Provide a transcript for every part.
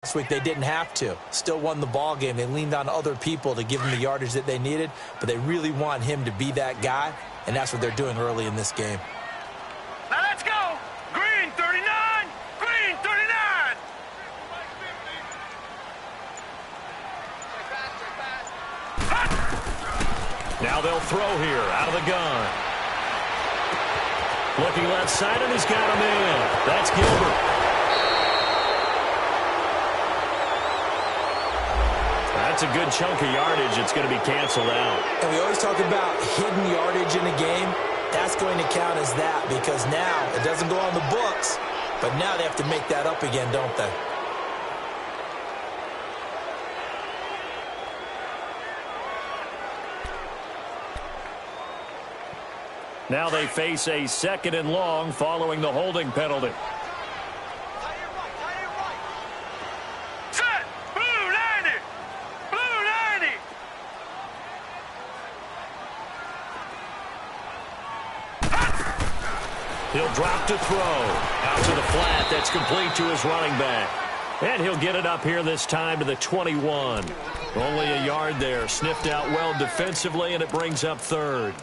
Last week they didn't have to. Still won the ball game. They leaned on other people to give them the yardage that they needed, but they really want him to be that guy, and that's what they're doing early in this game. Now let's go! Green 39! Green 39! Now they'll throw here out of the gun. Looking left side, and he's got him in. That's Gilbert. That's a good chunk of yardage. It's going to be canceled out. And we always talk about hidden yardage in a game. That's going to count as that because now it doesn't go on the books, but now they have to make that up again, don't they? Now they face a 2nd and long following the holding penalty. He'll drop to throw. Out to the flat. That's complete to his running back. And he'll get it up here this time to the 21. Only a yard there. Sniffed out well defensively, and it brings up 3rd.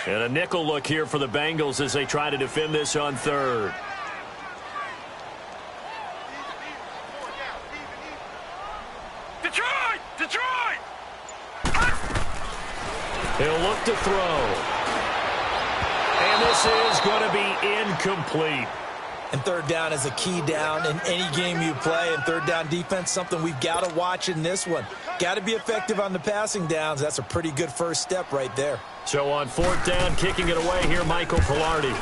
And a nickel look here for the Bengals as they try to defend this on 3rd. Detroit! He'll look to throw. And this is going to be incomplete. And 3rd down is a key down in any game you play. And 3rd down defense, something we've got to watch in this one. Got to be effective on the passing downs. That's a pretty good first step right there. So on 4th down, kicking it away here, Michael Palardy.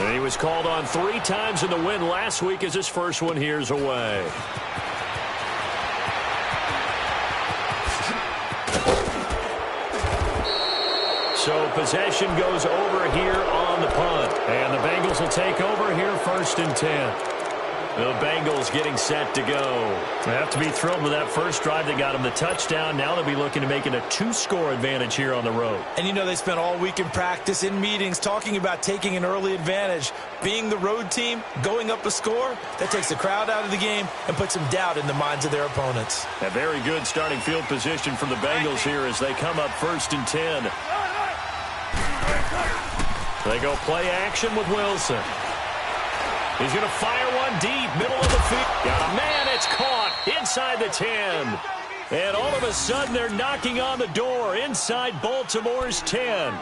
And he was called on 3 times in the win last week as his first one here's away. So possession goes over here on the punt. And the Bengals will take over here 1st and 10. The Bengals getting set to go. They have to be thrilled with that first drive that got them the touchdown. Now they'll be looking to make it a 2-score advantage here on the road. And you know they spent all week in practice, in meetings, talking about taking an early advantage. Being the road team, going up a score, that takes the crowd out of the game and puts some doubt in the minds of their opponents. A very good starting field position for the Bengals here as they come up 1st and 10. They go play action with Wilson. He's going to fire one deep, middle of the field. Got a man, it's caught inside the 10. And all of a sudden, they're knocking on the door inside Baltimore's 10.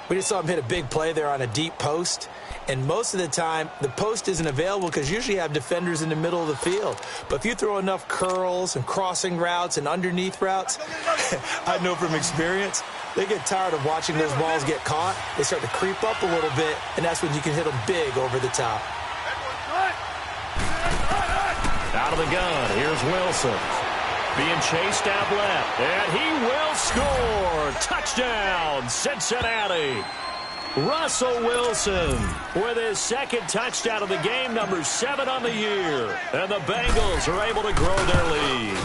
We just saw him hit a big play there on a deep post. And most of the time, the post isn't available because usually you have defenders in the middle of the field. But if you throw enough curls and crossing routes and underneath routes, I know from experience, they get tired of watching those balls get caught. They start to creep up a little bit, and that's when you can hit them big over the top. Out of the gun, here's Wilson. Being chased out left, and he will score. Touchdown, Cincinnati. Russell Wilson with his 2nd touchdown of the game, number 7 on the year. And the Bengals are able to grow their lead.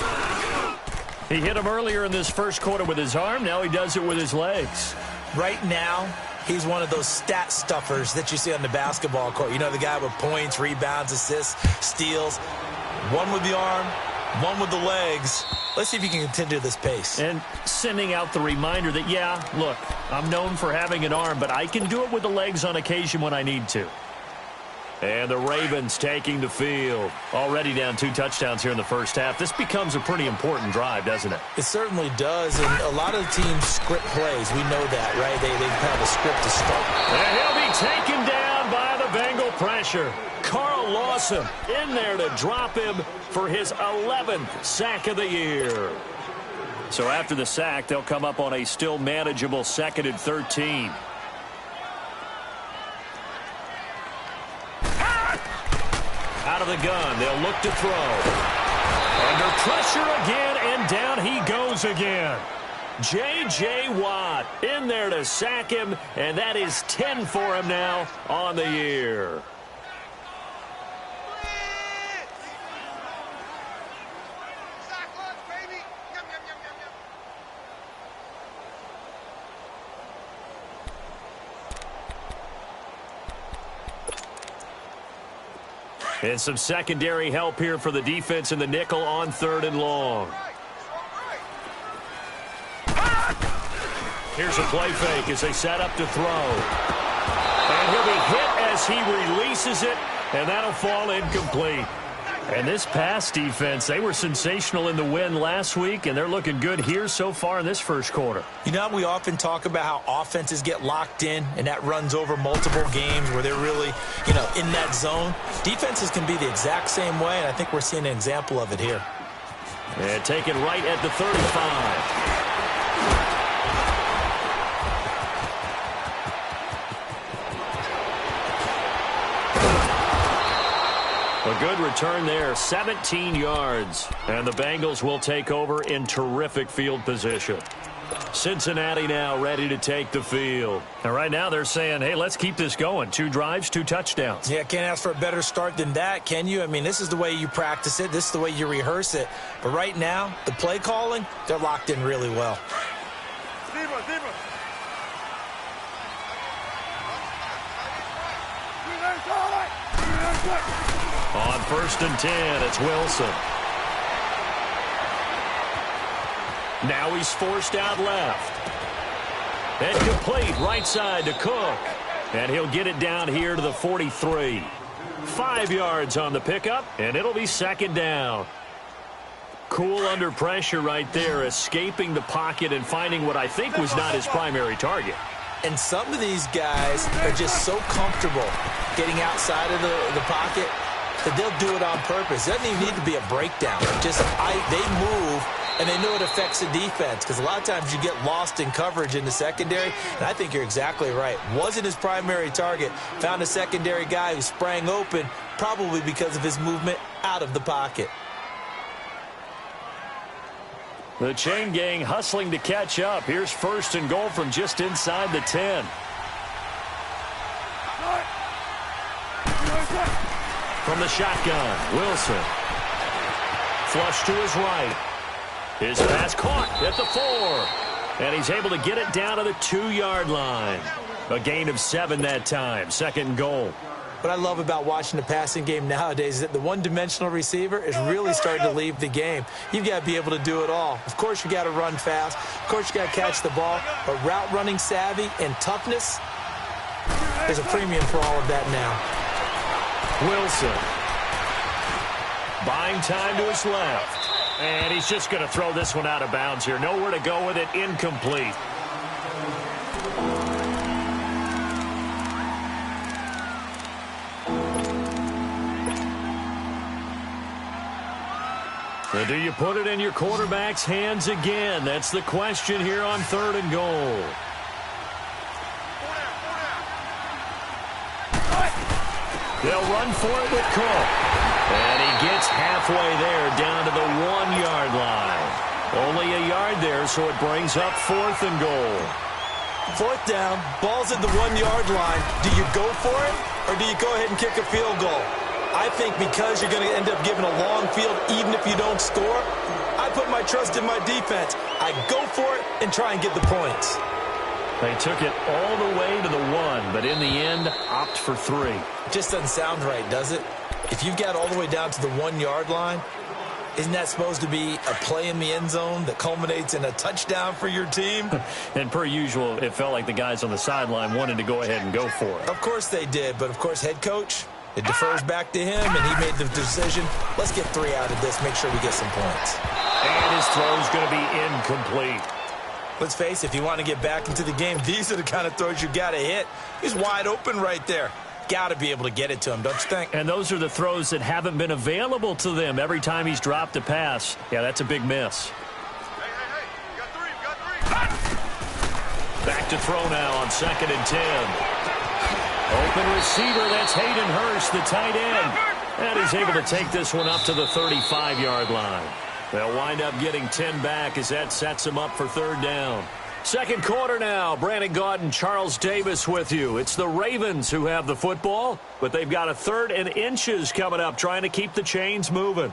He hit him earlier in this first quarter with his arm. Now he does it with his legs. Right now, he's one of those stat stuffers that you see on the basketball court. You know, the guy with points, rebounds, assists, steals. One with the arm, one with the legs. Let's see if he can continue this pace. And sending out the reminder that, yeah, look, I'm known for having an arm, but I can do it with the legs on occasion when I need to. And the Ravens taking the field. Already down 2 touchdowns here in the first half. This becomes a pretty important drive, doesn't it? It certainly does, and a lot of the teams script plays. We know that, right? They have a script to start. And he'll be taken down by the Bengal pressure. Carl Lawson in there to drop him for his 11th sack of the year. So after the sack, they'll come up on a still manageable 2nd and 13. Out of the gun, they'll look to throw. Under pressure again, and down he goes again. J.J. Watt in there to sack him, and that is 10 for him now on the year. And some secondary help here for the defense in the nickel on 3rd and long. Here's a play fake as they set up to throw. And he'll be hit as he releases it, and that'll fall incomplete. And this pass defense, they were sensational in the win last week, and they're looking good here so far in this first quarter. You know, we often talk about how offenses get locked in, and that runs over multiple games where they're really, in that zone. Defenses can be the exact same way, and I think we're seeing an example of it here. And taken right at the 35. A good return there, 17 yards. And the Bengals will take over in terrific field position. Cincinnati now ready to take the field. And right now they're saying, hey, let's keep this going. 2 drives, 2 touchdowns. Yeah, can't ask for a better start than that, can you? I mean, this is the way you practice it. This is the way you rehearse it. But right now, the play calling, they're locked in really well. On 1st and 10, it's Wilson. Now he's forced out left. And complete right side to Cook. And he'll get it down here to the 43. 5 yards on the pickup, and it'll be 2nd down. Cool under pressure right there, escaping the pocket and finding what I think was not his primary target. And some of these guys are just so comfortable getting outside of the pocket that they'll do it on purpose. It doesn't even need to be a breakdown. They move, and they know it affects the defense, because a lot of times you get lost in coverage in the secondary, and I think you're exactly right. Wasn't his primary target. Found a secondary guy who sprang open, probably because of his movement out of the pocket. The chain gang hustling to catch up. Here's 1st and goal from just inside the 10. From the shotgun, Wilson. Flush to his right. His pass caught at the 4. And he's able to get it down to the 2-yard line. A gain of 7 that time. 2nd and goal. What I love about watching the passing game nowadays is that the one-dimensional receiver is really starting to leave the game. You've got to be able to do it all. Of course, you got to run fast. Of course, you got to catch the ball. But route running savvy and toughness, there's a premium for all of that now. Wilson. Buying time to his left. And he's just going to throw this one out of bounds here. Nowhere to go with it. Incomplete. So do you put it in your quarterback's hands again? That's the question here on 3rd and goal. They'll run for it with Cook. And he gets halfway there down to the 1-yard line. Only a yard there, so it brings up 4th and goal. 4th down, ball's at the 1-yard line. Do you go for it, or do you go ahead and kick a field goal? I think because you're going to end up giving a long field even if you don't score, I put my trust in my defense. I go for it and try and get the points. They took it all the way to the 1, but in the end, opt for 3. Just doesn't sound right, does it? If you've got all the way down to the 1-yard line, isn't that supposed to be a play in the end zone that culminates in a touchdown for your team? And per usual, it felt like the guys on the sideline wanted to go ahead and go for it. Of course they did, but of course head coach, it defers back to him, and he made the decision, let's get 3 out of this, make sure we get some points. And his throw's going to be incomplete. Let's face it, if you want to get back into the game, these are the kind of throws you got to hit. He's wide open right there. Got to be able to get it to him, don't you think? And those are the throws that haven't been available to them every time he's dropped a pass. Yeah, that's a big miss. Hey, you got 3. Back to throw now on 2nd and 10. Open receiver, that's Hayden Hurst, the tight end. And he's able to take this one up to the 35-yard line. They'll wind up getting 10 back as that sets them up for 3rd down. 2nd quarter now. Brandon Gaudin, Charles Davis with you. It's the Ravens who have the football, but they've got a 3rd and inches coming up, trying to keep the chains moving.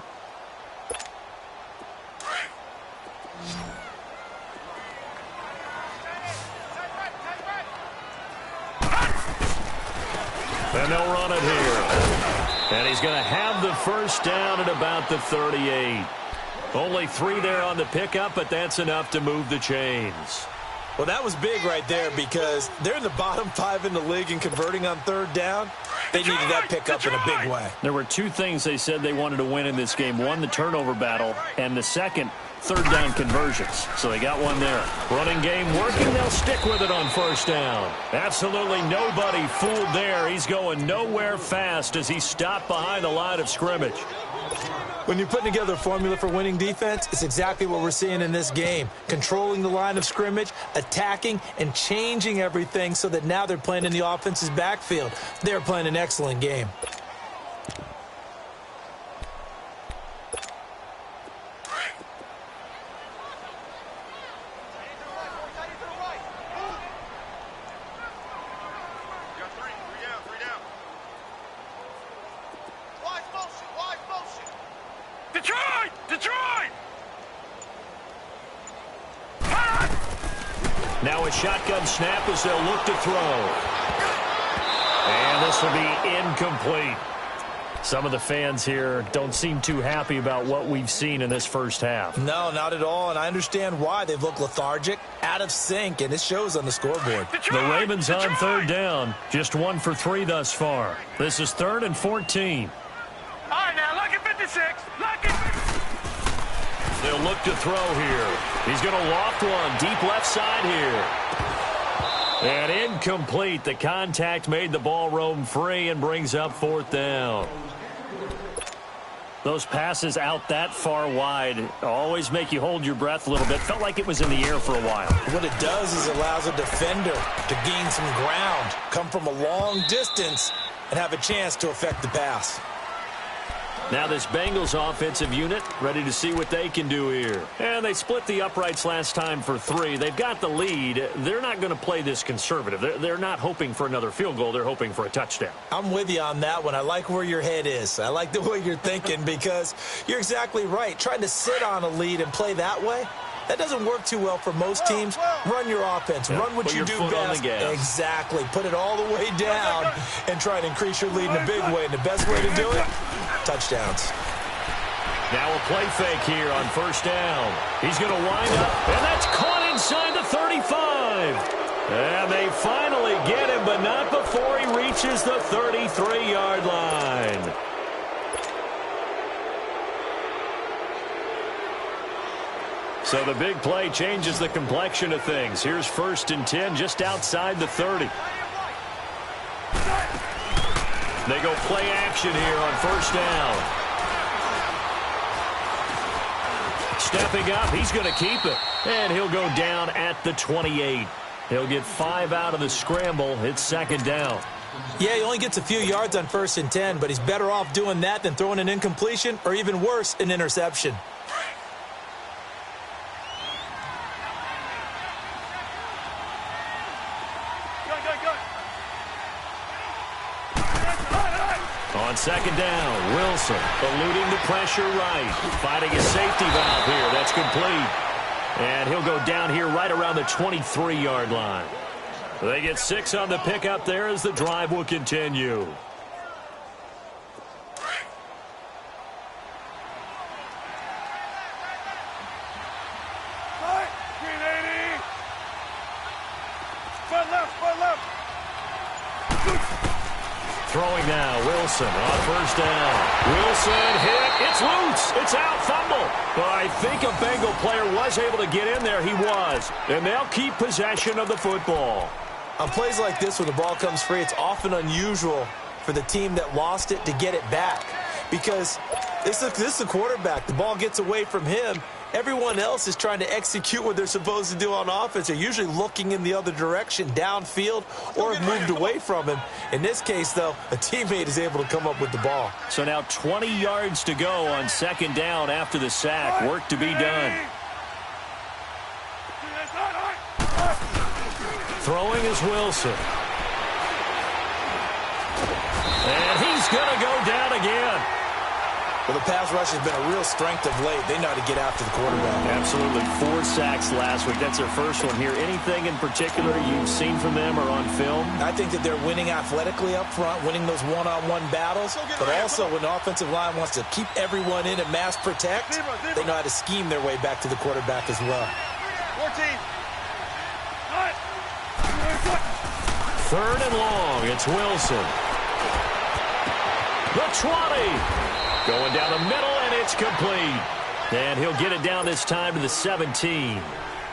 And they'll run it here. And he's going to have the first down at about the 38. Only 3 there on the pickup, but that's enough to move the chains. Well, that was big right there because they're in the bottom 5 in the league in converting on third down. They needed that pickup in a big way. There were 2 things they said they wanted to win in this game. One, the turnover battle, and the second, third down conversions. So they got one there. Running game working. They'll stick with it on first down. Absolutely nobody fooled there. He's going nowhere fast as he stopped behind the line of scrimmage. When you're putting together a formula for winning defense, it's exactly what we're seeing in this game. Controlling the line of scrimmage, attacking, and changing everything so that now they're playing in the offense's backfield. They're playing an excellent game. Now a shotgun snap as they'll look to throw. And this will be incomplete. Some of the fans here don't seem too happy about what we've seen in this first half. No, not at all, and I understand why. They've looked lethargic, out of sync, and it shows on the scoreboard. The Ravens on third down, just 1 for 3 thus far. This is 3rd and 14. All right, now, look at 56. Look at 56. They'll look to throw here. He's going to loft one deep left side here. And incomplete. The contact made the ball roam free and brings up 4th down. Those passes out that far wide always make you hold your breath a little bit. Felt like it was in the air for a while. What it does is allows a defender to gain some ground, come from a long distance, and have a chance to affect the pass. Now this Bengals offensive unit ready to see what they can do here. And they split the uprights last time for 3. They've got the lead. They're not going to play this conservative. They're not hoping for another field goal. They're hoping for a touchdown. I'm with you on that one. I like where your head is. I like the way you're thinking because you're exactly right. Trying to sit on a lead and play that way, that doesn't work too well for most teams. Run your offense. Yeah, run what you do best. Exactly. Put it all the way down and try to increase your lead in a big way. And the best way to do it, touchdowns. Now a play fake here on first down. He's going to wind up, and that's caught inside the 35. And they finally get him, but not before he reaches the 33-yard line. So the big play changes the complexion of things. Here's 1st and 10 just outside the 30. They go play action here on first down. Stepping up, he's going to keep it. And he'll go down at the 28. He'll get 5 out of the scramble. It's 2nd down. Yeah, he only gets a few yards on 1st and 10, but he's better off doing that than throwing an incompletion or even worse, an interception. On 2nd down, Wilson eluding the pressure right. Finding a safety valve here. That's complete. And he'll go down here right around the 23-yard line. They get 6 on the pickup there as the drive will continue. Throwing now, Wilson on first down. Wilson hit. It's loose. It's out. Fumble. Well, I think a Bengal player was able to get in there. He was. And they'll keep possession of the football. On plays like this where the ball comes free, it's often unusual for the team that lost it to get it back. Because this is the quarterback. The ball gets away from him. Everyone else is trying to execute what they're supposed to do on offense. They're usually looking in the other direction, downfield, or have moved away from him. In this case, though, a teammate is able to come up with the ball. So now 20 yards to go on 2nd down after the sack. Work to be done. Throwing is Wilson. And he's going to go down again. Well, the pass rush has been a real strength of late. They know how to get after the quarterback. Absolutely. 4 sacks last week. That's their first one here. Anything in particular you've seen from them or on film? I think that they're winning athletically up front, winning those one-on-one battles, but also when the offensive line wants to keep everyone in and mass protect, they know how to scheme their way back to the quarterback as well. 14. 3rd and long. It's Wilson. The 20. Going down the middle, and it's complete. And he'll get it down this time to the 17.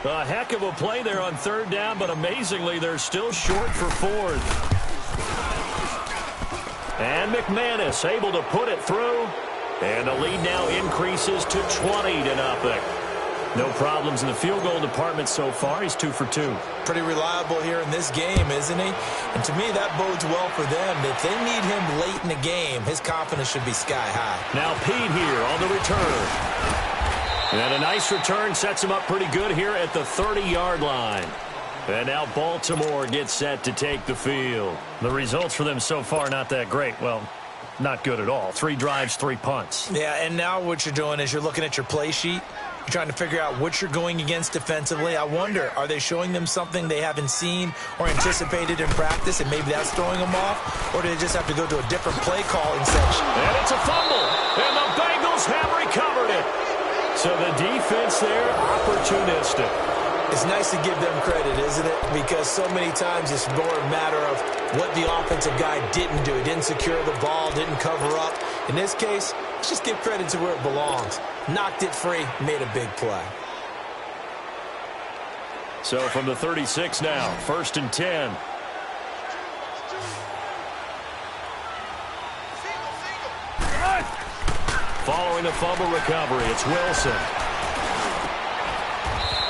A heck of a play there on 3rd down, but amazingly, they're still short for 4th. And McManus able to put it through. And the lead now increases to 20-0. No problems in the field goal department so far. He's 2 for 2. Pretty reliable here in this game, isn't he? And to me, that bodes well for them. If they need him late in the game, his confidence should be sky high. Now Pete here on the return. And a nice return sets him up pretty good here at the 30-yard line. And now Baltimore gets set to take the field. The results for them so far not that great. Well, not good at all. 3 drives, 3 punts. Yeah, and now what you're doing is you're looking at your play sheet. You're trying to figure out what you're going against defensively. I wonder, are they showing them something they haven't seen or anticipated in practice, and maybe that's throwing them off? Or do they just have to go to a different play calling section? And it's a fumble, and the Bengals have recovered it. So the defense there, opportunistic. It's nice to give them credit, isn't it? Because so many times it's more a matter of what the offensive guy didn't do. He didn't secure the ball, didn't cover up. In this case, let's just give credit to where it belongs. Knocked it free, made a big play. So from the 36 now, 1st and 10. Following the fumble recovery, it's Wilson.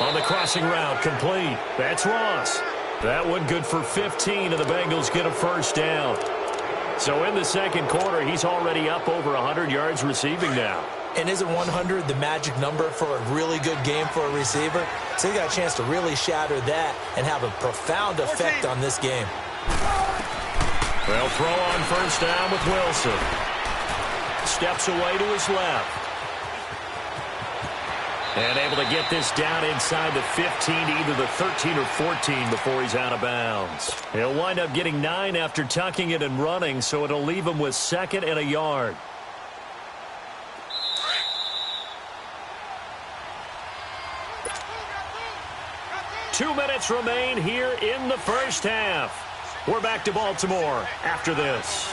On the crossing route, complete. That's Ross. That one good for 15, and the Bengals get a 1st down. So in the 2nd quarter, he's already up over 100 yards receiving now. And isn't 100 the magic number for a really good game for a receiver? So he got a chance to really shatter that and have a profound effect on this game. They'll throw on 1st down with Wilson. Steps away to his left. And able to get this down inside the 15, either the 13 or 14 before he's out of bounds. He'll wind up getting 9 after tucking it and running, so it'll leave him with 2nd and a yard. Two minutes remain here in the 1st half. We're back to Baltimore after this.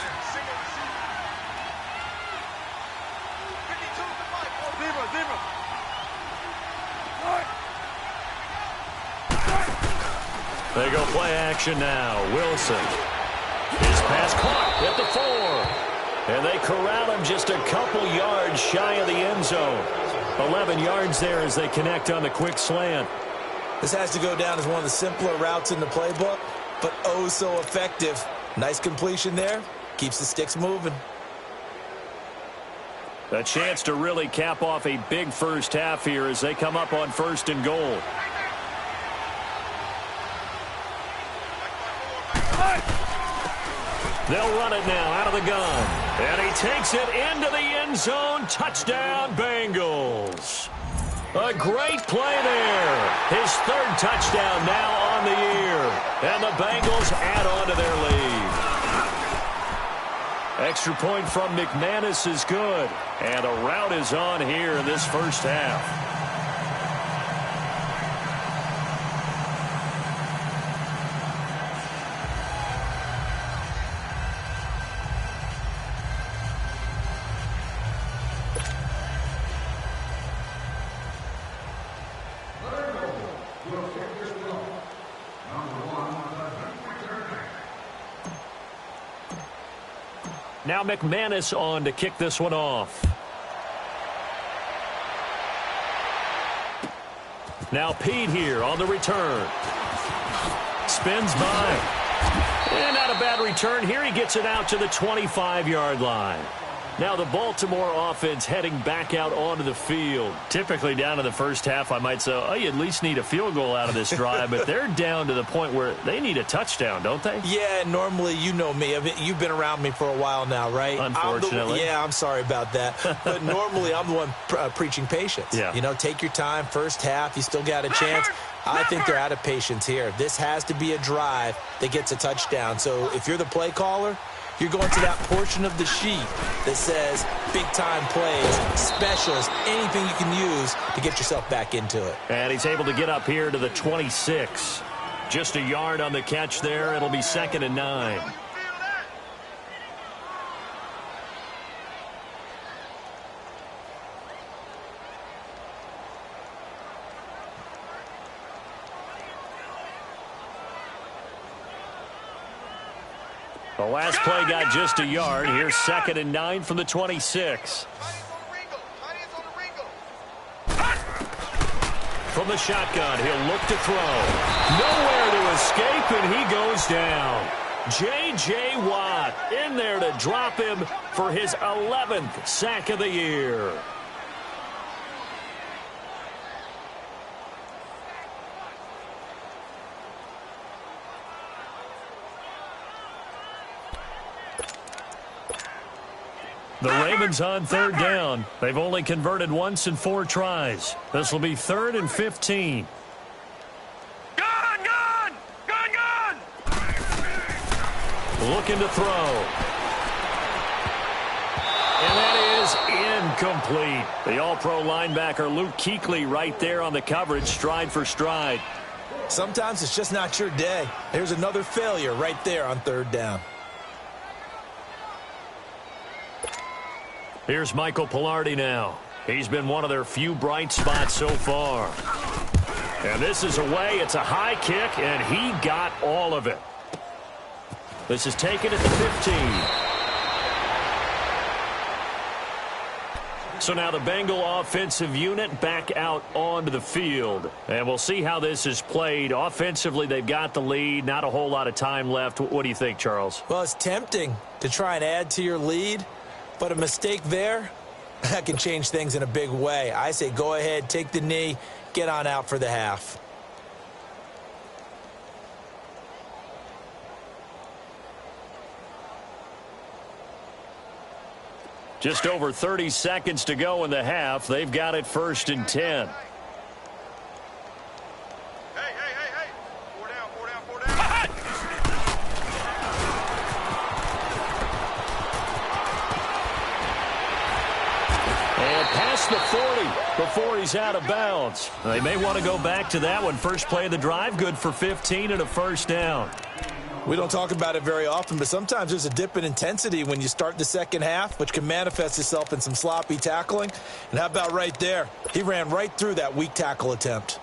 They go play action now. Wilson. His pass caught at the 4. And they corral him just a couple yards shy of the end zone. 11 yards there as they connect on the quick slant. This has to go down as one of the simpler routes in the playbook, but oh so effective. Nice completion there. Keeps the sticks moving. A chance to really cap off a big 1st half here as they come up on 1st and goal. They'll run it now out of the gun. And he takes it into the end zone. Touchdown, Bengals. A great play there. His 3rd touchdown now on the year. And the Bengals add on to their lead. Extra point from McManus is good. And a rout is on here in this 1st half. Now McManus on to kick this one off. Now Pete here on the return. Spins by. And not a bad return here. He gets it out to the 25-yard line. Now the Baltimore offense heading back out onto the field. Typically down in the first half, I might say, oh, you at least need a field goal out of this drive, but they're down to the point where they need a touchdown, don't they? Yeah, normally, you know me. You've been around me for a while now, right? Unfortunately. I'm sorry about that. But normally, I'm the one preaching patience. Yeah. You know, take your time. First half, you still got a chance. I think they're out of patience here. This has to be a drive that gets a touchdown. So if you're the play caller, you're going to that portion of the sheet that says big-time plays, specials, anything you can use to get yourself back into it. And he's able to get up here to the 26. Just a yard on the catch there. It'll be 2nd and 9. The last play got just a yard. Here's 2nd and 9 from the 26. From the shotgun, he'll look to throw. Nowhere to escape, and he goes down. J.J. Watt in there to drop him for his 11th sack of the year. The Ravens on 3rd down. They've only converted once in 4 tries. This will be 3rd and 15. Gun! Looking to throw. And that is incomplete. The all-pro linebacker Luke Kuechly right there on the coverage, stride for stride. Sometimes it's just not your day. There's another failure right there on 3rd down. Here's Michael Palardy now. He's been one of their few bright spots so far. And this is away. It's a high kick, and he got all of it. This is taken at the 15. So now the Bengal offensive unit back out onto the field. And we'll see how this is played. Offensively, they've got the lead. Not a whole lot of time left. What do you think, Charles? Well, it's tempting to try and add to your lead. But a mistake there, that can change things in a big way. I say go ahead, take the knee, get on out for the half. Just over 30 seconds to go in the half. They've got it 1st and 10. Hey. 4 down. And past the 40 before he's out of bounds. They may want to go back to that one. First play of the drive, good for 15 and a 1st down. We don't talk about it very often, but sometimes there's a dip in intensity when you start the second half, which can manifest itself in some sloppy tackling. And how about right there? He ran right through that weak tackle attempt.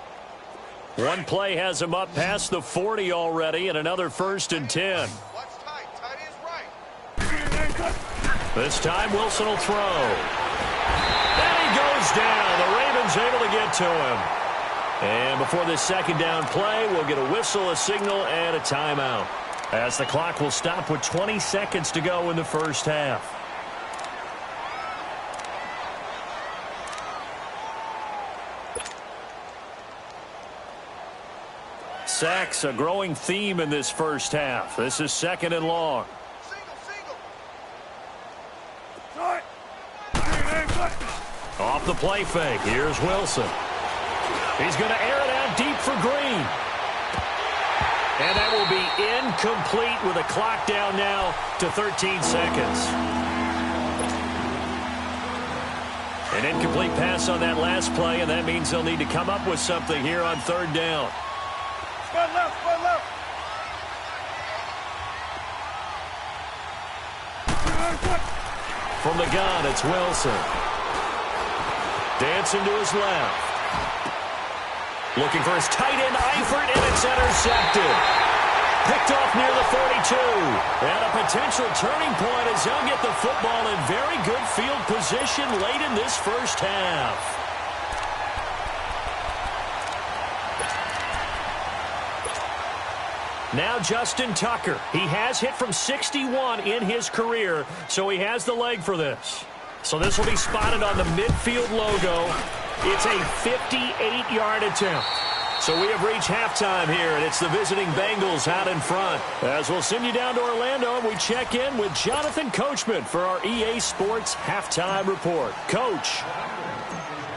One play has him up past the 40 already, and another 1st and 10. This time Wilson will throw. And he goes down. The Ravens able to get to him. And before this 2nd down play, we'll get a whistle, a signal, and a timeout, as the clock will stop with 20 seconds to go in the first half. Sacks, a growing theme in this first half. This is 2nd and long. Off the play fake. Here's Wilson. He's going to air it out deep for Green. And that will be incomplete with a clock down now to 13 seconds. An incomplete pass on that last play, and that means they'll need to come up with something here on 3rd down. Spread left. From the gun, it's Wilson. Dancing to his left. Looking for his tight end, Eifert, and it's intercepted. Picked off near the 42. And a potential turning point as they'll get the football in very good field position late in this first half. Now Justin Tucker. He has hit from 61 in his career, so he has the leg for this. So this will be spotted on the midfield logo. It's a 58-yard attempt. So we have reached halftime here, and it's the visiting Bengals out in front. As we'll send you down to Orlando, and we check in with Jonathan Coachman for our EA Sports Halftime Report. Coach,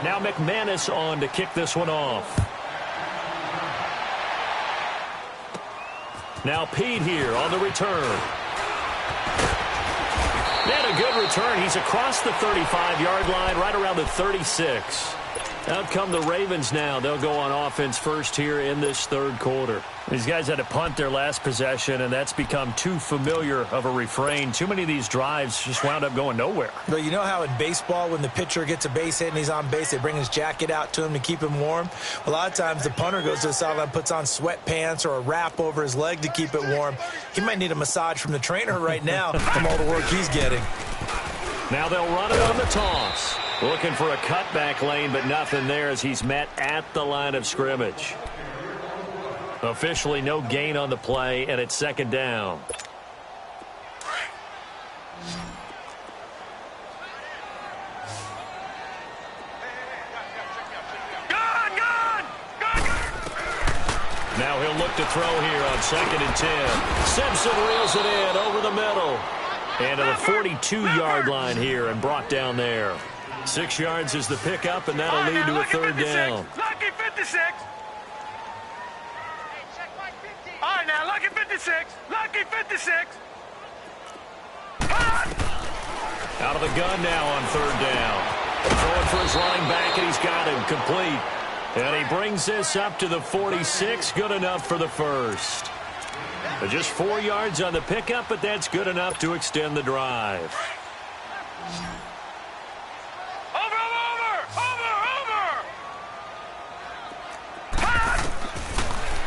now McManus on to kick this one off. Now Pete here on the return. And a good return. He's across the 35-yard line, right around the 36. Out come the Ravens now. They'll go on offense first here in this third quarter. These guys had to punt their last possession, and that's become too familiar of a refrain. Too many of these drives just wound up going nowhere. But you know how in baseball, when the pitcher gets a base hit and he's on base, they bring his jacket out to him to keep him warm? A lot of times the punter goes to the sideline, puts on sweatpants or a wrap over his leg to keep it warm. He might need a massage from the trainer right now from all the work he's getting. Now they'll run it on the toss. Looking for a cutback lane, but nothing there as he's met at the line of scrimmage. Officially no gain on the play, and it's second down. Now he'll look to throw here on 2nd and 10. Simpson reels it in over the middle. And to the 42-yard line here and brought down there. 6 yards is the pickup, and that'll lead to a third down. Lucky 56. All right, now, lucky 56. Lucky 56. Out of the gun now on third down. Throwing for his running back, and he's got him complete. And he brings this up to the 46. Good enough for the first. But just 4 yards on the pickup, but that's good enough to extend the drive.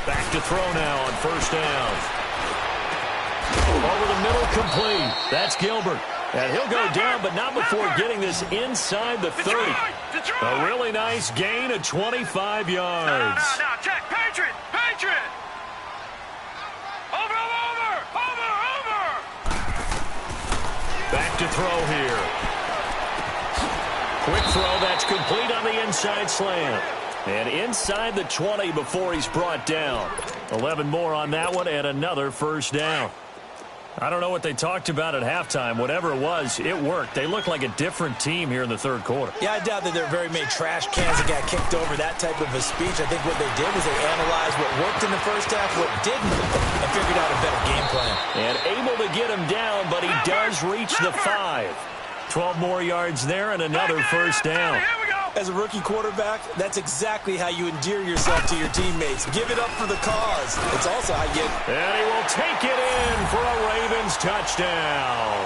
Back to throw now on first down. Over the middle, complete. That's Gilbert. And he'll go down, but not before getting this inside the 30. A really nice gain of 25 yards. No, check. Patriot. Over. Back to throw here. Quick throw, that's complete on the inside slant. And inside the 20 before he's brought down. 11 more on that one and another first down. I don't know what they talked about at halftime. Whatever it was, it worked. They look like a different team here in the third quarter. Yeah, I doubt that there are very many trash cans that got kicked over that type of a speech. I think what they did was they analyzed what worked in the first half, what didn't, and figured out a better game plan. And able to get him down, but he does reach the 5. 12 more yards there and another first down. As a rookie quarterback, that's exactly how you endear yourself to your teammates. Give it up for the cause. It's also how you... And he will take it in for a Ravens touchdown.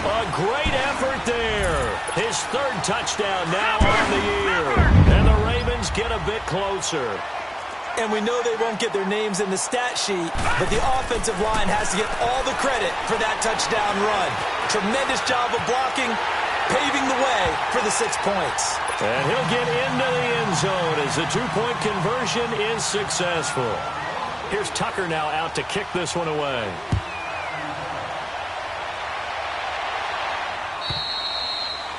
A great effort there. His third touchdown now on the year. And the Ravens get a bit closer. And we know they won't get their names in the stat sheet, but the offensive line has to get all the credit for that touchdown run. Tremendous job of blocking, paving the way for the 6 points. And he'll get into the end zone as the 2-point conversion is successful. Here's Tucker now out to kick this one away.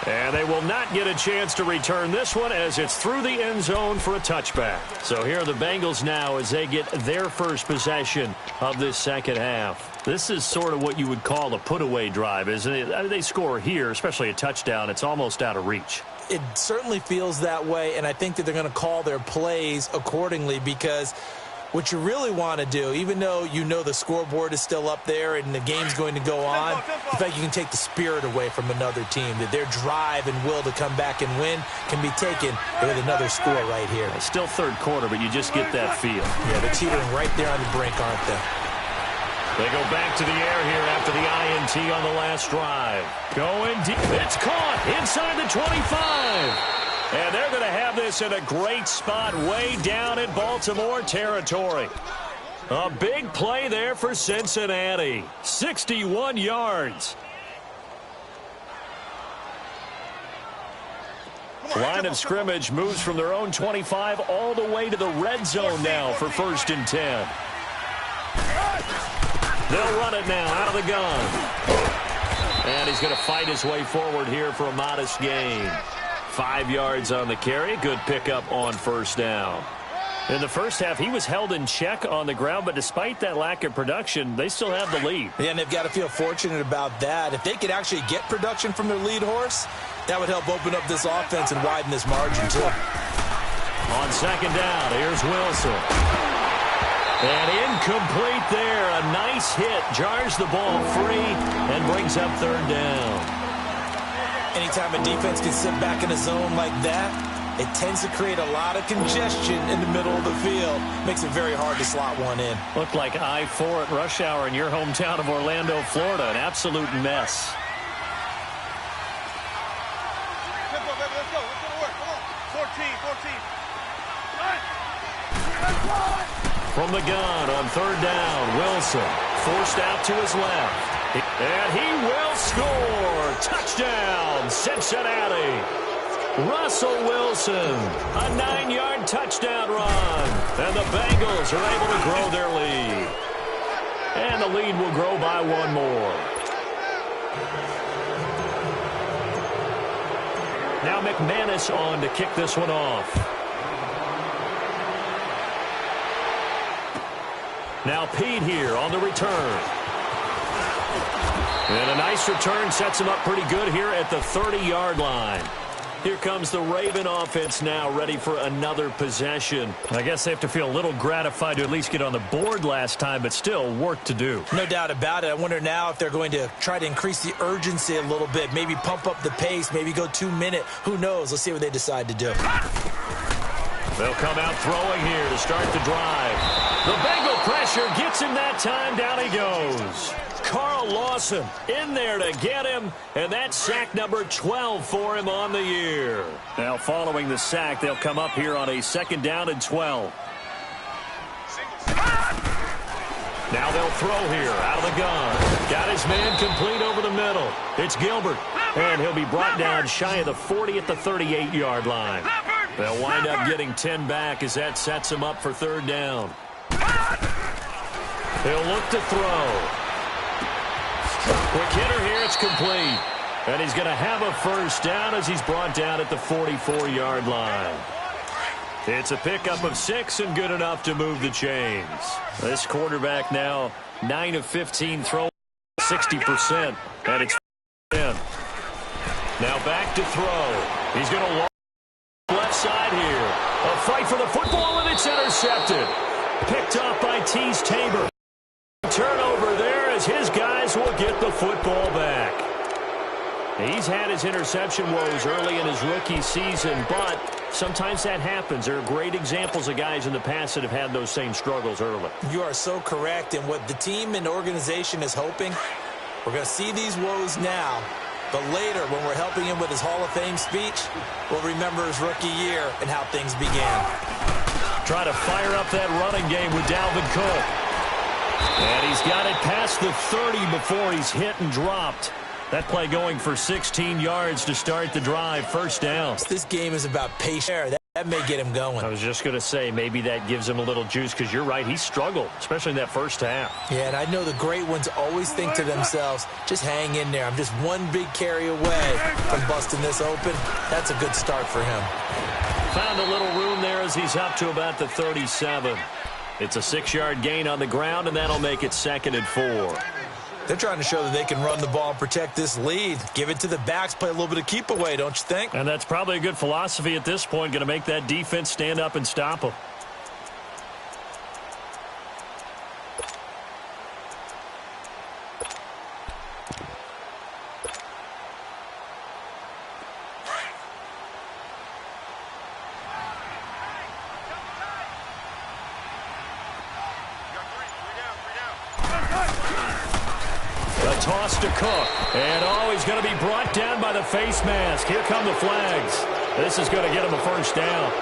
And they will not get a chance to return this one as it's through the end zone for a touchback. So here are the Bengals now as they get their first possession of this second half. This is sort of what you would call a put-away drive, isn't it? I mean, they score here, especially a touchdown. It's almost out of reach. It certainly feels that way, and I think that they're going to call their plays accordingly because what you really want to do, even though you know the scoreboard is still up there and the game's going to go on, in fact, you can take the spirit away from another team, that their drive and will to come back and win can be taken with another score right here. It's still third quarter, but you just get that feel. Yeah, they're teetering right there on the brink, aren't they? They go back to the air here after the INT on the last drive. Going deep. It's caught inside the 25. And they're going to have this in a great spot way down in Baltimore territory. A big play there for Cincinnati. 61 yards. Line of scrimmage moves from their own 25 all the way to the red zone now for 1st and 10. They'll run it now out of the gun. And he's going to fight his way forward here for a modest gain. 5 yards on the carry. Good pickup on first down. In the first half, he was held in check on the ground, but despite that lack of production, they still have the lead. Yeah, and they've got to feel fortunate about that. If they could actually get production from their lead horse, that would help open up this offense and widen this margin, too. On second down, here's Wilson. And incomplete there. A nice hit. Jars the ball free and brings up third down. Anytime a defense can sit back in a zone like that, it tends to create a lot of congestion in the middle of the field. Makes it very hard to slot one in. Looked like I-4 at rush hour in your hometown of Orlando, Florida. An absolute mess. Let's go, baby. Let's go. Let's go to work. Come on. 14. From the gun on third down, Wilson forced out to his left. And he will score. Touchdown, Cincinnati. Russell Wilson, a 9-yard touchdown run. And the Bengals are able to grow their lead. And the lead will grow by one more. Now McManus on to kick this one off. Now Pete here on the return. And a nice return sets him up pretty good here at the 30-yard line. Here comes the Raven offense now, ready for another possession. I guess they have to feel a little gratified to at least get on the board last time, but still work to do. No doubt about it. I wonder now if they're going to try to increase the urgency a little bit, maybe pump up the pace, maybe go 2-minute. Who knows? Let's see what they decide to do. They'll come out throwing here to start the drive. The Bengal pressure gets him that time. Down he goes. Carl Lawson in there to get him, and that's sack number 12 for him on the year. Now following the sack, they'll come up here on a second down and 12. Now they'll throw here out of the gun. Got his man complete over the middle. It's Gilbert, and he'll be brought down shy of the 40 at the 38-yard line. They'll wind up getting 10 back as that sets him up for third down. He'll look to throw. Quick hitter here, it's complete. And he's going to have a first down as he's brought down at the 44-yard line. It's a pickup of 6 and good enough to move the chains. This quarterback now 9 of 15 throwing, 60%, and it's in. Now back to throw. He's going to launch left side here. A fight for the football, and it's intercepted. Picked off by Tease Tabor. Turnover there as his guys will get the football back. He's had his interception woes early in his rookie season, but sometimes that happens. There are great examples of guys in the past that have had those same struggles early. You are so correct, and what the team and organization is hoping, we're going to see these woes now, but later when we're helping him with his Hall of Fame speech, we'll remember his rookie year and how things began. Try to fire up that running game with Dalvin Cook. And he's got it past the 30 before he's hit and dropped. That play going for 16 yards to start the drive. First down. This game is about patience. That may get him going. I was just going to say maybe that gives him a little juice because you're right. He struggled, especially in that first half. Yeah, and I know the great ones always think to themselves, just hang in there. I'm just one big carry away from busting this open. That's a good start for him. Found a little room there as he's up to about the 37. It's a 6-yard gain on the ground, and that'll make it 2nd and 4. They're trying to show that they can run the ball and protect this lead. Give it to the backs, play a little bit of keep away, don't you think? And that's probably a good philosophy at this point, going to make that defense stand up and stop them. Toss to Cook, and he's going to be brought down by the face mask. Here come the flags. This is going to get him a first down.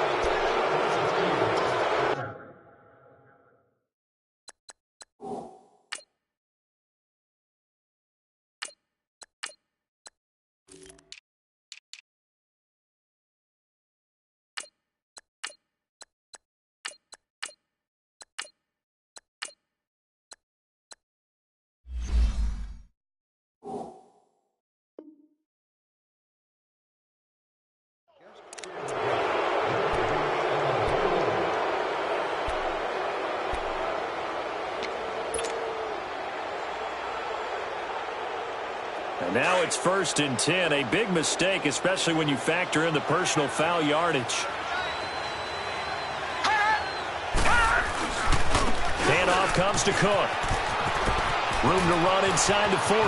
Now it's 1st and 10. A big mistake, especially when you factor in the personal foul yardage. Handoff comes to Cook. Room to run inside the 40.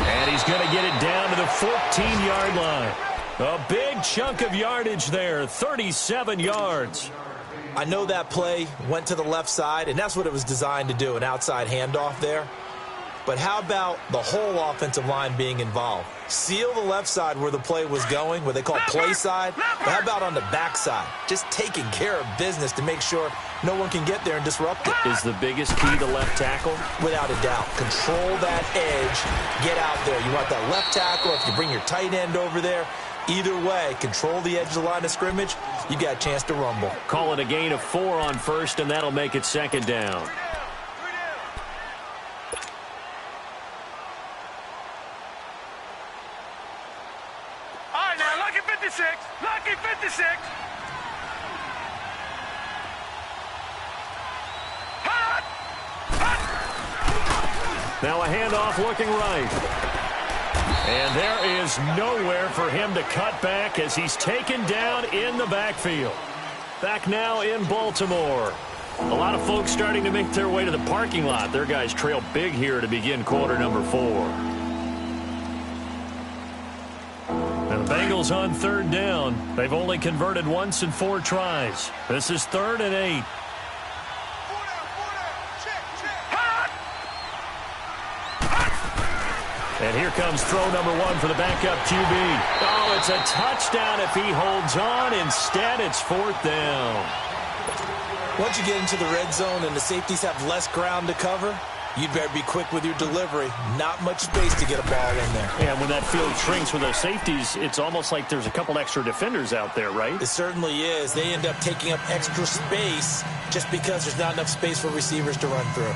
And he's going to get it down to the 14-yard line. A big chunk of yardage there, 37 yards. I know that play went to the left side, and that's what it was designed to do, an outside handoff there. But how about the whole offensive line being involved? Seal the left side where the play was going, what they call play side. But how about on the back side? Just taking care of business to make sure no one can get there and disrupt it. Is the biggest key the left tackle? Without a doubt. Control that edge. Get out there. You want that left tackle. If you bring your tight end over there, either way, control the edge of the line of scrimmage, you got a chance to rumble. Call it a gain of 4 on 1st, and that'll make it 2nd down. Lucky 56. Now a handoff looking right. And there is nowhere for him to cut back as he's taken down in the backfield. Back now in Baltimore. A lot of folks starting to make their way to the parking lot. Their guys trail big here to begin quarter number 4. And the Bengals on 3rd down. They've only converted once in 4 tries. This is 3rd and 8. And here comes throw number 1 for the backup QB. Oh, it's a touchdown if he holds on. Instead, it's 4th down. Once you get into the red zone and the safeties have less ground to cover, you'd better be quick with your delivery. Not much space to get a ball in there. Yeah, when that field shrinks with those safeties, it's almost like there's a couple extra defenders out there, right? It certainly is. They end up taking up extra space just because there's not enough space for receivers to run through.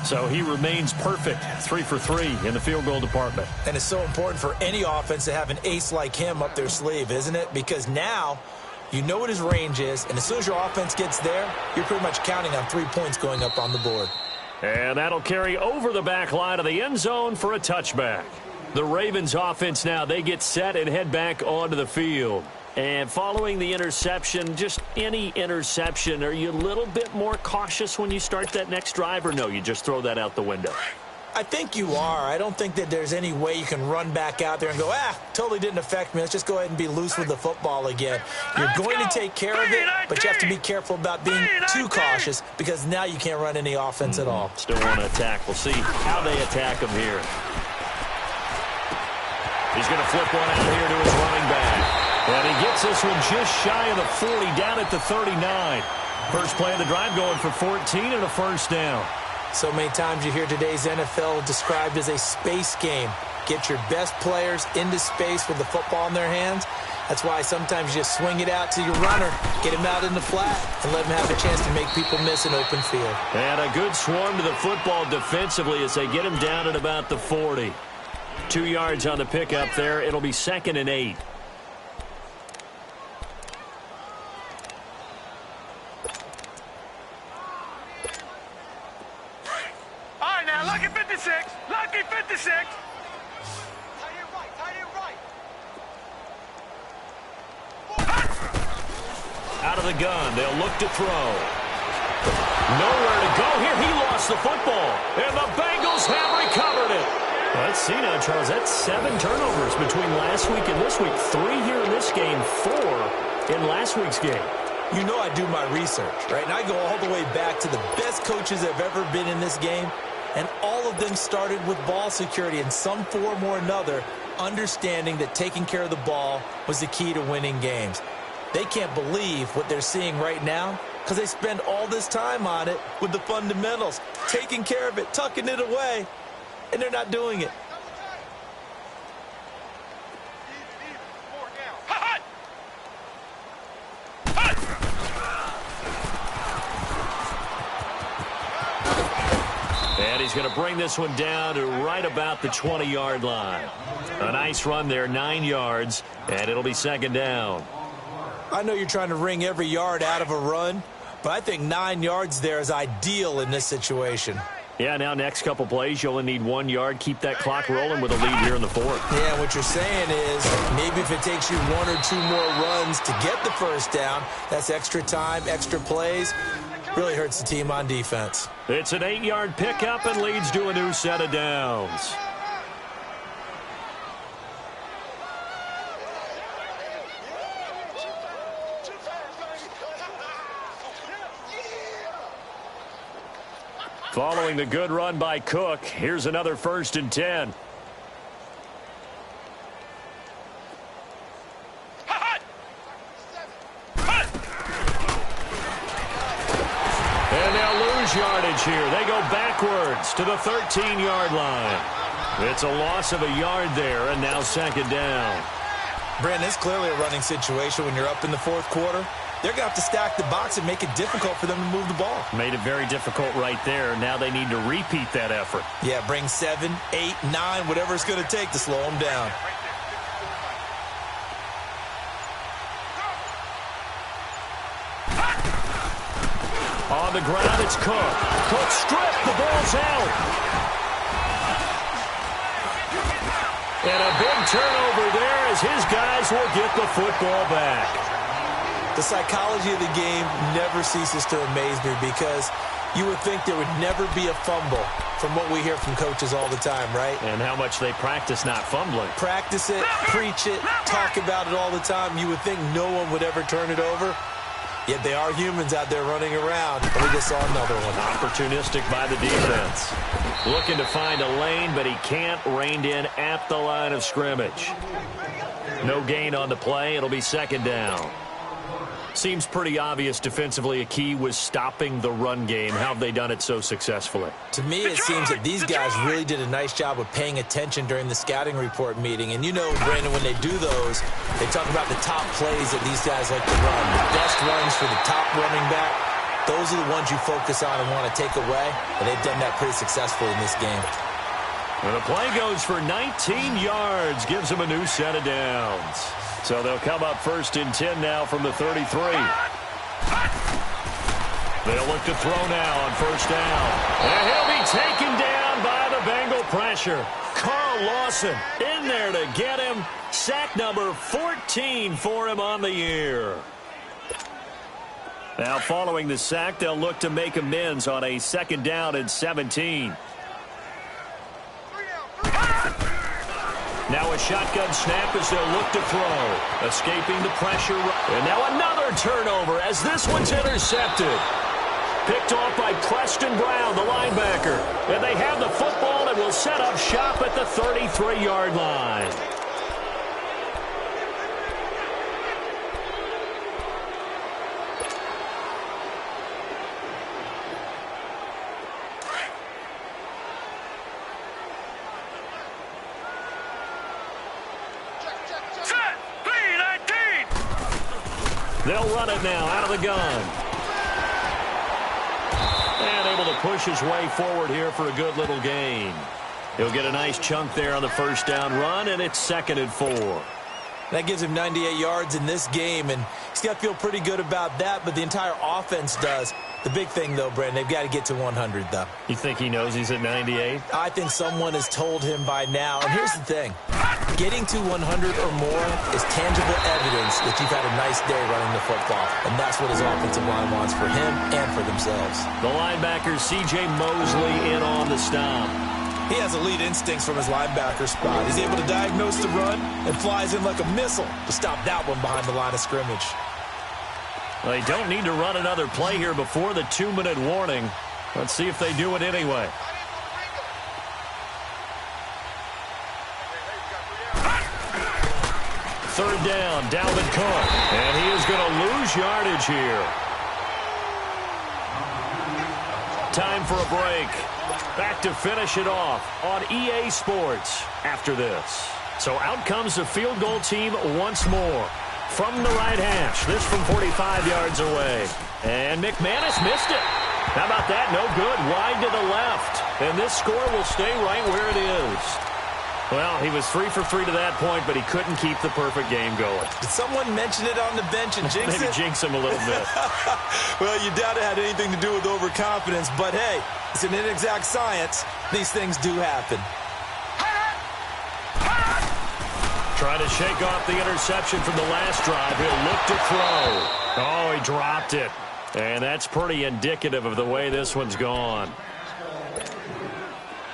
So he remains perfect, 3 for 3 in the field goal department. And it's so important for any offense to have an ace like him up their sleeve, isn't it? Because now you know what his range is, and as soon as your offense gets there, you're pretty much counting on 3 points going up on the board. And that'll carry over the back line of the end zone for a touchback. The Ravens offense now, they get set and head back onto the field. And following the interception, just any interception, are you a little bit more cautious when you start that next drive, or no, you just throw that out the window? I think you are. I don't think that there's any way you can run back out there and go, totally didn't affect me. Let's just go ahead and be loose with the football again. You're going to take care of it, but you have to be careful about being too cautious because now you can't run any offense at all. Still want to attack. We'll see how they attack him here. He's going to flip one out here to his running back. And he gets this one just shy of the 40, down at the 39. First play of the drive going for 14 and a 1st down. So many times you hear today's NFL described as a space game. Get your best players into space with the football in their hands. That's why sometimes you just swing it out to your runner, get him out in the flat, and let him have a chance to make people miss an open field. And a good swarm to the football defensively as they get him down at about the 40. 2 yards on the pickup there. It'll be 2nd and 8. Lucky 56. Lucky 56. Tight end right. Tight end right. Out of the gun. They'll look to throw. Nowhere to go here. He lost the football. And the Bengals have recovered it. Let's see now, Charles. That's 7 turnovers between last week and this week. 3 here in this game, 4 in last week's game. You know I do my research, right? And I go all the way back to the best coaches that have ever been in this game. And all of them started with ball security in some form or another, understanding that taking care of the ball was the key to winning games. They can't believe what they're seeing right now because they spend all this time on it with the fundamentals, taking care of it, tucking it away, and they're not doing it. And he's going to bring this one down to right about the 20-yard line. A nice run there, 9 yards, and it'll be 2nd down. I know you're trying to wring every yard out of a run, but I think 9 yards there is ideal in this situation. Yeah, now next couple plays, you only need 1 yard. Keep that clock rolling with a lead here in the fourth. Yeah, what you're saying is maybe if it takes you 1 or 2 more runs to get the first down, that's extra time, extra plays. Really hurts the team on defense. It's an 8-yard pickup and leads to a new set of downs. Following the good run by Cook, here's another 1st and 10. And they'll lose yardage here. They go backwards to the 13-yard line. It's a loss of a yard there, and now 2nd down. Brandon, it's clearly a running situation when you're up in the 4th quarter. They're going to have to stack the box and make it difficult for them to move the ball. Made it very difficult right there. Now they need to repeat that effort. Yeah, bring 7, 8, 9, whatever it's going to take to slow them down. On the ground, it's Cook. Cook stripped. The ball's out. And a big turnover there as his guys will get the football back. The psychology of the game never ceases to amaze me because you would think there would never be a fumble from what we hear from coaches all the time, right? And how much they practice not fumbling. Practice it, preach it, talk about it all the time. You would think no one would ever turn it over. Yet they are humans out there running around. And we just saw another one. Opportunistic by the defense. Looking to find a lane, but he can't. Reined in at the line of scrimmage. No gain on the play. It'll be 2nd down. Seems pretty obvious defensively a key was stopping the run game. How have they done it so successfully? To me, it seems that these guys really did a nice job of paying attention during the scouting report meeting. And you know, Brandon, when they do those, they talk about the top plays that these guys like to run. The best runs for the top running back. Those are the ones you focus on and want to take away. And they've done that pretty successfully in this game. And the play goes for 19 yards. Gives them a new set of downs. So they'll come up 1st and 10 now from the 33. They'll look to throw now on 1st down. And he'll be taken down by the Bengal pressure. Carl Lawson in there to get him. Sack number 14 for him on the year. Now following the sack, they'll look to make amends on a 2nd down and 17. Now a shotgun snap as they'll look to throw. Escaping the pressure. And now another turnover as this one's intercepted. Picked off by Preston Brown, the linebacker. And they have the football and will set up shop at the 33-yard line. They'll run it now out of the gun. And able to push his way forward here for a good little gain. He'll get a nice chunk there on the 1st down run, and it's 2nd and 4. That gives him 98 yards in this game, and he's got to feel pretty good about that, but the entire offense does. The big thing, though, Brandon, they've got to get to 100, though. You think he knows he's at 98? I think someone has told him by now. And here's the thing. Getting to 100 or more is tangible evidence that you've had a nice day running the football. And that's what his offensive line wants for him and for themselves. The linebacker, C.J. Mosley, in on the stop. He has elite instincts from his linebacker spot. He's able to diagnose the run and flies in like a missile to stop that one behind the line of scrimmage. They don't need to run another play here before the 2-minute warning. Let's see if they do it anyway. Third down, Dalvin Cook. And he is going to lose yardage here. Time for a break. Back to finish it off on EA Sports after this. So out comes the field goal team once more. From the right hash, this from 45 yards away. And McManus missed it. How about that? No good. Wide to the left. And this score will stay right where it is. Well, he was 3 for 3 to that point, but he couldn't keep the perfect game going. Did someone mention it on the bench and jinx Maybe it? jinx him a little bit. Well, you doubt it had anything to do with overconfidence, but hey, It's an inexact science. These things do happen. Trying to shake off the interception from the last drive. He'll look to throw. Oh, he dropped it. And that's pretty indicative of the way this one's gone.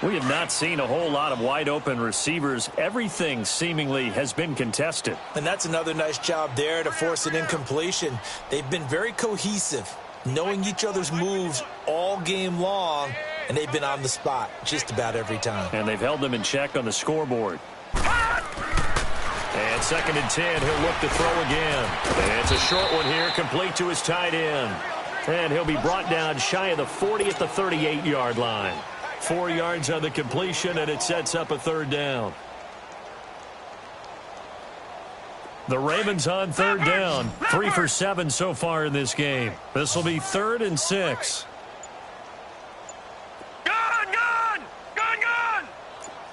We have not seen a whole lot of wide-open receivers. Everything seemingly has been contested. And that's another nice job there to force an incompletion. They've been very cohesive, knowing each other's moves all game long, and they've been on the spot just about every time. And they've held them in check on the scoreboard. And 2nd and 10, he'll look to throw again. And it's a short one here, complete to his tight end. And he'll be brought down shy of the 40 at the 38-yard line. 4 yards on the completion, and it sets up a 3rd down. The Ravens on 3rd down. 3 for 7 so far in this game. This will be 3rd and 6. Gun!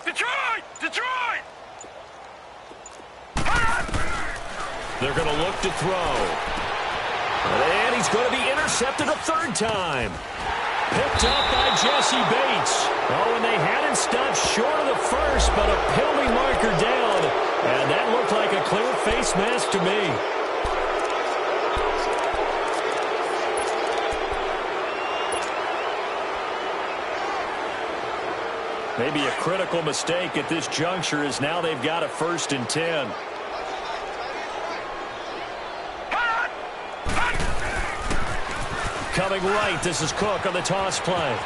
Detroit! They're going to look to throw. And he's going to be intercepted a 3rd time. Picked up by Jesse Bates. Oh, and they had him stopped short of the first, but a penalty marker down. And that looked like a clear face mask to me. Maybe a critical mistake at this juncture is now they've got a 1st and 10. Coming right, this is Cook on the toss play.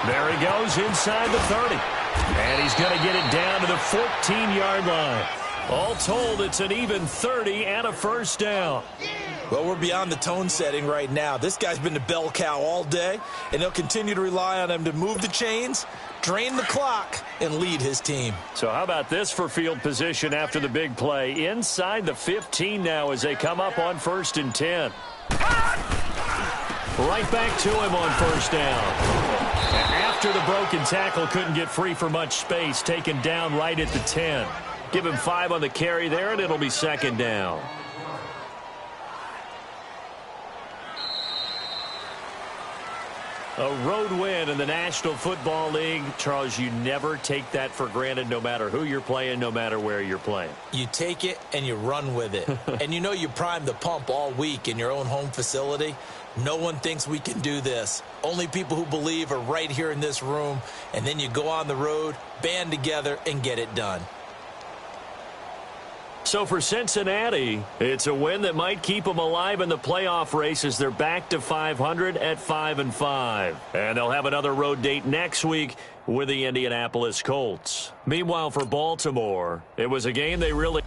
There he goes inside the 30. And he's going to get it down to the 14-yard line. All told, it's an even 30 and a 1st down. Well, we're beyond the tone setting right now. This guy's been the bell cow all day, and they'll continue to rely on him to move the chains, drain the clock, and lead his team. So how about this for field position after the big play? Inside the 15 now as they come up on 1st and 10. Right back to him on 1st down. After the broken tackle, couldn't get free for much space, taken down right at the 10. Give him 5 on the carry there, and it'll be 2nd down. A road win in the National Football League. Charles, you never take that for granted no matter who you're playing, no matter where you're playing. You take it and you run with it. And you know you primed the pump all week in your own home facility. No one thinks we can do this. Only people who believe are right here in this room. And then you go on the road, band together, and get it done. So for Cincinnati, it's a win that might keep them alive in the playoff race as they're back to 500 at 5-5. And they'll have another road date next week with the Indianapolis Colts. Meanwhile, for Baltimore, it was a game they really